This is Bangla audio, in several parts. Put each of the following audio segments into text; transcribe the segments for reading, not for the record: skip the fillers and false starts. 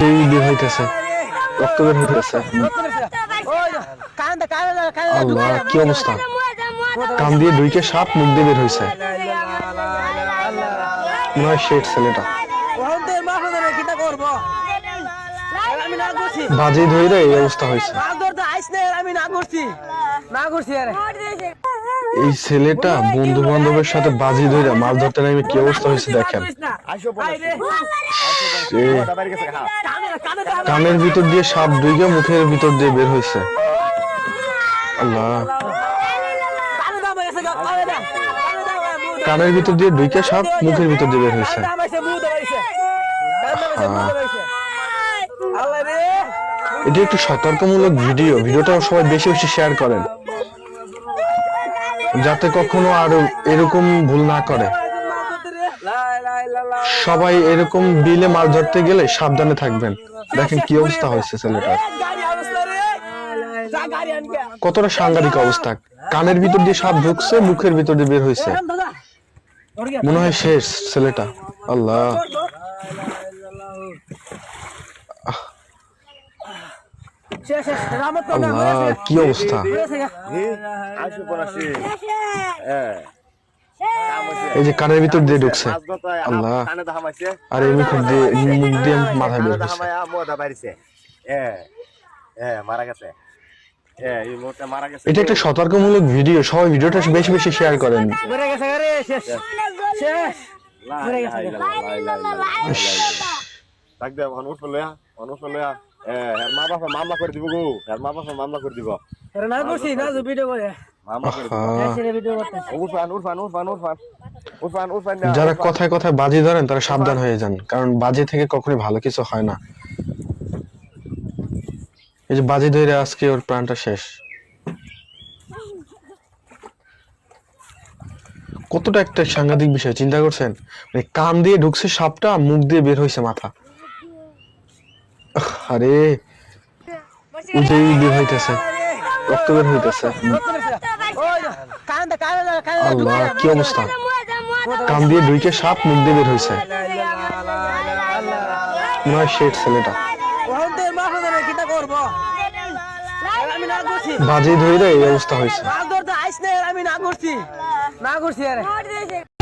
এই বের হইতেছে, রক্ত বের হইতেছে। আল্লাহ, কি অবস্থা! কান দিয়ে ঢুকে সাপ, মুখ দিয়ে বের হইছে। মনে হয় শেঠ ছেলেটা। বাজি ধরে এই অবস্থা হয়েছে। এই ছেলেটা বন্ধু বান্ধবের সাথে বাজি ধরে মাছ ধরতে নেমে কি অবস্থা হয়েছে দেখেন। কানের ভিতর দিয়ে সাপ ঢুকে মুখের ভিতর দিয়ে বের হয়েছে। আল্লাহ, কানের ভিতর দিয়ে ঢুকে সাপ মুখের ভিতর দিয়ে বের হয়েছে। এটি একটি সতর্কমূলক ভিডিও। ভিডিওটা সবাই বেশি বেশি শেয়ার করেন, যাতে কখনো আর এরকম ভুল না করে। সবাই এরকম বিলে মাছ ধরতে গেলে সাবধানে থাকবেন। দেখেন কি অবস্থা হয়েছে ছেলেটার, কতটা সাংঘাতিক অবস্থা। কানের ভিতর দিয়ে সাপ ঢুকছে, মুখের ভিতর দিয়ে বের হয়েছে। মনে হয় শেষ ছেলেটা। আল্লাহ, আল্লাহ, কি অবস্থা! এই যে কানের ভিতর দিয়ে ঢুকছে। আল্লাহ, আর এই মুখ দিয়ে মাথা বের হয়েছে। এটা একটা সতর্কমূলক ভিডিও। সবাই ভিডিওটা বেশি বেশি শেয়ার করেন। মামলা করে দিব গো, মামলা করে দিব। যারা কথায় কথায় বাজি ধরেন তারা সাবধান হয়ে যান, কারণ বাজি থেকে কখনোই ভালো কিছু হয় না। এই যে বাজি ধরে আজকে ওর প্রাণটা শেষ। কতটা একটা সাংঘাতিক বিষয় চিন্তা করছেন। মানে কান দিয়ে ঢুকছে সাপটা, মুখ দিয়ে বের হয়েছে মাথা। আরে বের হইতেছে, রক্ত বের হইতেছে। আল্লাহ, কি অবস্থা! কান দিয়ে ঢুকে সাপ, মুখ দিয়ে বের হয়েছে। মনে হয় শেঠ ছেলেটা। বাজি ধরে এই অবস্থা হয়েছে।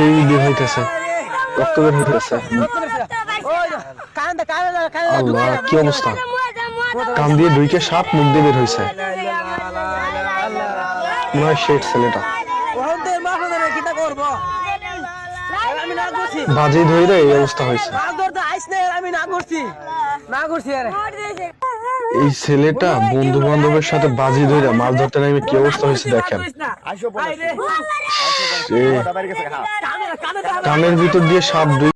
এই বের হইতেছে, রক্ত বের হইতেছে। আল্লাহ, কি অবস্থা! কান দিয়ে ঢুকে সাপ, মুখ দিয়ে বের হয়েছে। মনে হয় শেঠ ছেলেটা। বাজি ধরে এই অবস্থা হয়েছে। এই ছেলেটা বন্ধু বান্ধবের সাথে বাজি ধরে মাছ ধরতে নেমে কি অবস্থা হয়েছে দেখেন। কানের ভিতর দিয়ে সাপ